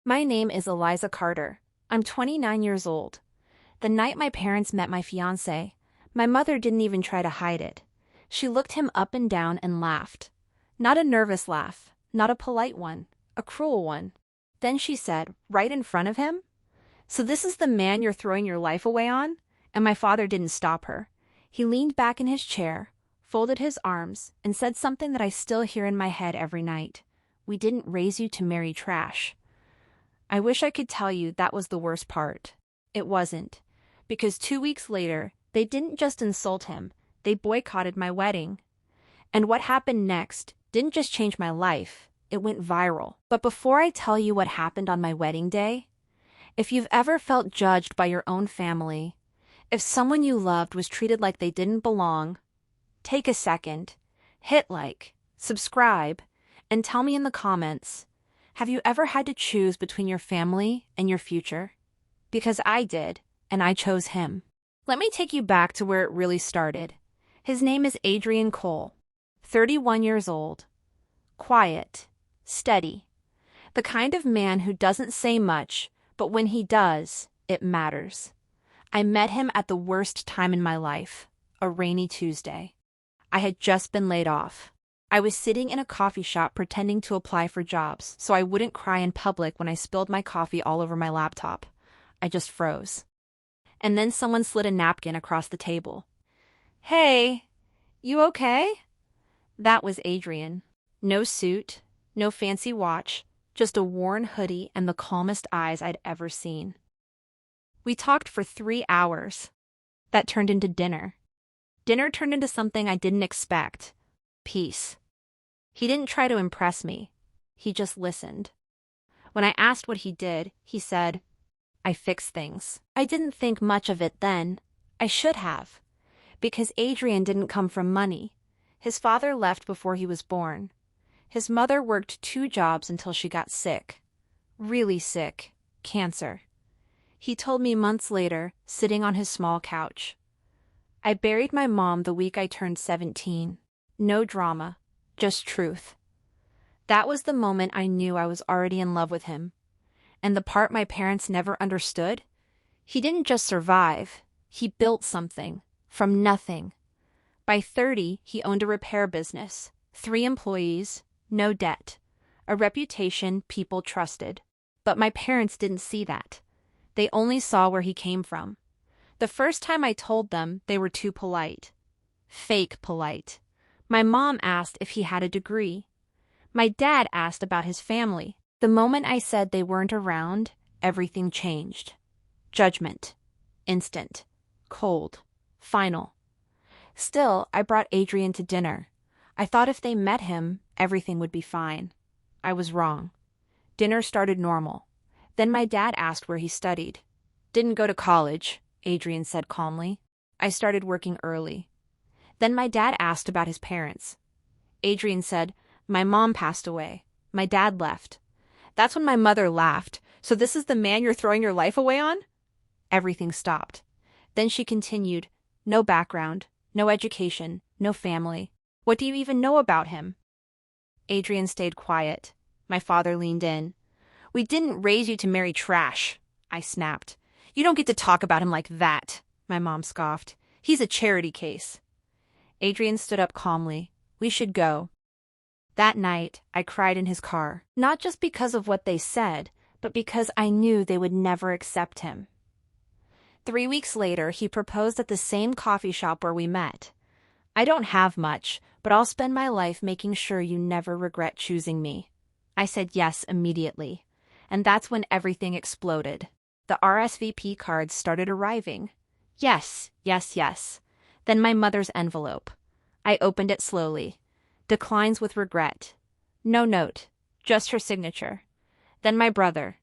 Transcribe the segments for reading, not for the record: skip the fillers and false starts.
My name is Eliza Carter. I'm 29 years old. The night my parents met my fiancé, my mother didn't even try to hide it. She looked him up and down and laughed. Not a nervous laugh, not a polite one, a cruel one. Then she said, right in front of him, "So this is the man you're throwing your life away on?" And my father didn't stop her. He leaned back in his chair, folded his arms, and said something that I still hear in my head every night. "We didn't raise you to marry trash." I wish I could tell you that was the worst part. It wasn't. Because 2 weeks later, they didn't just insult him, they boycotted my wedding. And what happened next didn't just change my life, it went viral. But before I tell you what happened on my wedding day, if you've ever felt judged by your own family, if someone you loved was treated like they didn't belong, take a second, hit like, subscribe, and tell me in the comments, have you ever had to choose between your family and your future? Because I did, and I chose him. Let me take you back to where it really started. His name is Adrian Cole, 31 years old, quiet, steady, the kind of man who doesn't say much, but when he does, it matters. I met him at the worst time in my life, a rainy Tuesday. I had just been laid off. I was sitting in a coffee shop pretending to apply for jobs so I wouldn't cry in public when I spilled my coffee all over my laptop. I just froze. And then someone slid a napkin across the table. "Hey, you okay?" That was Adrian. No suit, no fancy watch, just a worn hoodie and the calmest eyes I'd ever seen. We talked for 3 hours. That turned into dinner. Dinner turned into something I didn't expect. Peace. He didn't try to impress me. He just listened. When I asked what he did, he said, "I fix things." I didn't think much of it then. I should have. Because Adrian didn't come from money. His father left before he was born. His mother worked 2 jobs until she got sick. Really sick. Cancer. He told me months later, sitting on his small couch. I buried my mom the week I turned 17. No drama, just truth. That was the moment I knew I was already in love with him. And the part my parents never understood? He didn't just survive, he built something, from nothing. By 30, he owned a repair business, 3 employees, no debt, a reputation people trusted. But my parents didn't see that. They only saw where he came from. The first time I told them, they were too polite. Fake polite. My mom asked if he had a degree. My dad asked about his family. The moment I said they weren't around, everything changed. Judgment. Instant. Cold. Final. Still, I brought Adrian to dinner. I thought if they met him, everything would be fine. I was wrong. Dinner started normal. Then my dad asked where he studied. "Didn't go to college," Adrian said calmly. "I started working early." Then my dad asked about his parents. Adrian said, "My mom passed away. My dad left." That's when my mother laughed. "So this is the man you're throwing your life away on?" Everything stopped. Then she continued, "No background, no education, no family. What do you even know about him?" Adrian stayed quiet. My father leaned in. "We didn't raise you to marry trash," I snapped. "You don't get to talk about him like that," my mom scoffed. "He's a charity case." Adrian stood up calmly. "We should go." That night, I cried in his car, not just because of what they said, but because I knew they would never accept him. 3 weeks later, he proposed at the same coffee shop where we met. "I don't have much, but I'll spend my life making sure you never regret choosing me." I said yes immediately. And that's when everything exploded. The RSVP cards started arriving. Yes, yes, yes. Then my mother's envelope. I opened it slowly. Declines with regret. No note, just her signature. Then my brother.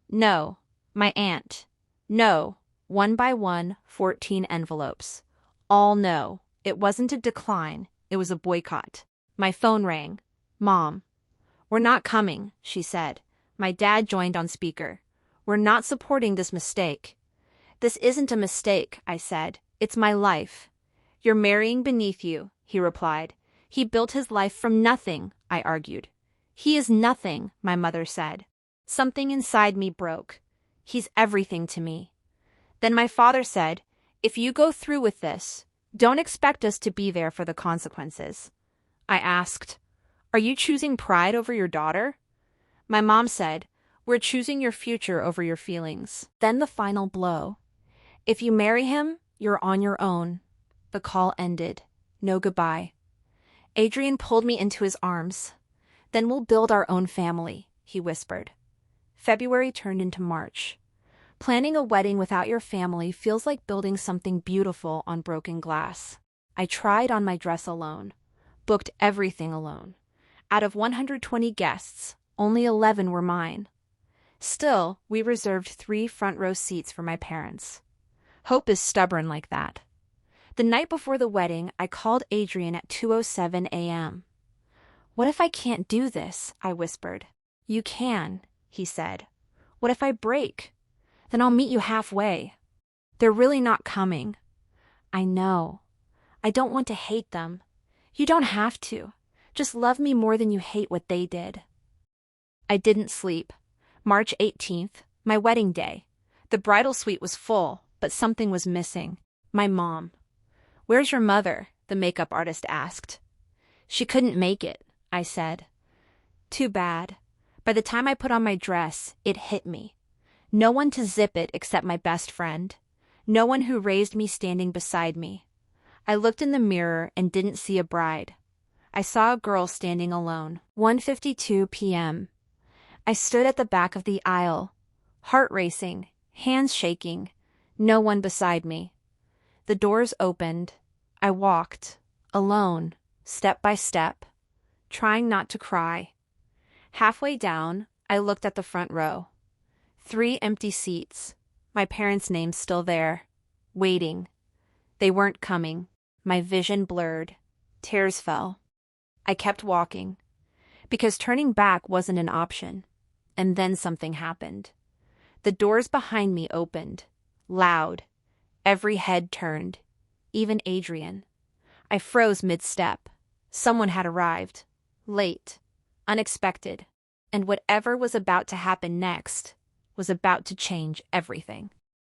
No. My aunt. No. 1 by 1, 14 envelopes. All no. It wasn't a decline, it was a boycott. My phone rang. "Mom." "We're not coming," she said. My dad joined on speaker. "We're not supporting this mistake." "This isn't a mistake," I said. "It's my life." "You're marrying beneath you," he replied. "He built his life from nothing," I argued. "He is nothing," my mother said. Something inside me broke. He's everything to me. Then my father said, "If you go through with this, don't expect us to be there for the consequences." I asked, "Are you choosing pride over your daughter?" My mom said, "We're choosing your future over your feelings." Then the final blow. "If you marry him, you're on your own." The call ended. No goodbye. Adrian pulled me into his arms. "Then we'll build our own family," he whispered. February turned into March. Planning a wedding without your family feels like building something beautiful on broken glass. I tried on my dress alone, booked everything alone. Out of 120 guests, only 11 were mine. Still, we reserved 3 front-row seats for my parents. Hope is stubborn like that. The night before the wedding, I called Adrian at 2:07 a.m. "What if I can't do this?" I whispered. "You can," he said. "What if I break? Then I'll meet you halfway." "They're really not coming." "I know. I don't want to hate them." "You don't have to. Just love me more than you hate what they did." I didn't sleep. March 18th, my wedding day. The bridal suite was full, but something was missing. My mom. "Where's your mother?" the makeup artist asked. "She couldn't make it," I said. Too bad. By the time I put on my dress, it hit me. No one to zip it except my best friend. No one who raised me standing beside me. I looked in the mirror and didn't see a bride. I saw a girl standing alone. 1:52 p.m. I stood at the back of the aisle, heart racing, hands shaking, no one beside me. The doors opened. I walked, alone, step by step, trying not to cry. Halfway down, I looked at the front row. 3 empty seats, my parents' names still there, waiting. They weren't coming. My vision blurred. Tears fell. I kept walking, because turning back wasn't an option. And then something happened. The doors behind me opened, loud. Every head turned, even Adrian. I froze mid-step. Someone had arrived. Late. Unexpected. And whatever was about to happen next was about to change everything.